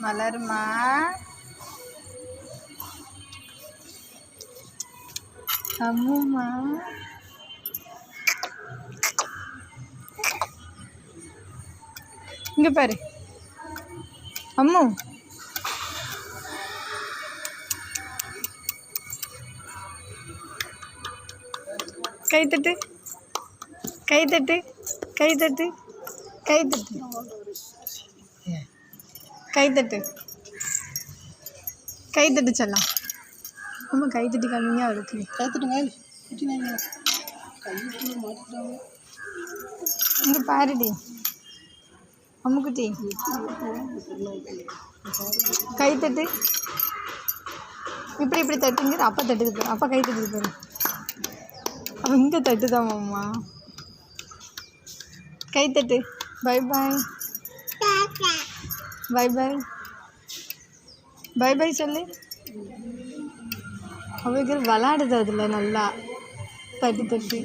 மலருமா அம்முமா இங்க பாரு அம்மு கை தட்டு கை தட்டு கை தட்டு கை தட்டு கை தட்டு கை தட்டு செல்லாம் அம்மா கை தட்டி காமிங்க அவருக்கு கை தட்டுங்க இங்கே பாருடி அம்முக்குட்டி கை தட்டு இப்படி இப்படி தட்டுங்க அப்பா தட்டுக்கு போகிறேன் அப்பா கை தட்டுக்கு போகிறேன் அவன் இங்கே தட்டுதாம்மா கை தட்டு bye bye bye bye bye bye சொல்லு அவைகள் விளாடுது அதில் நல்லா தட்டு தட்டு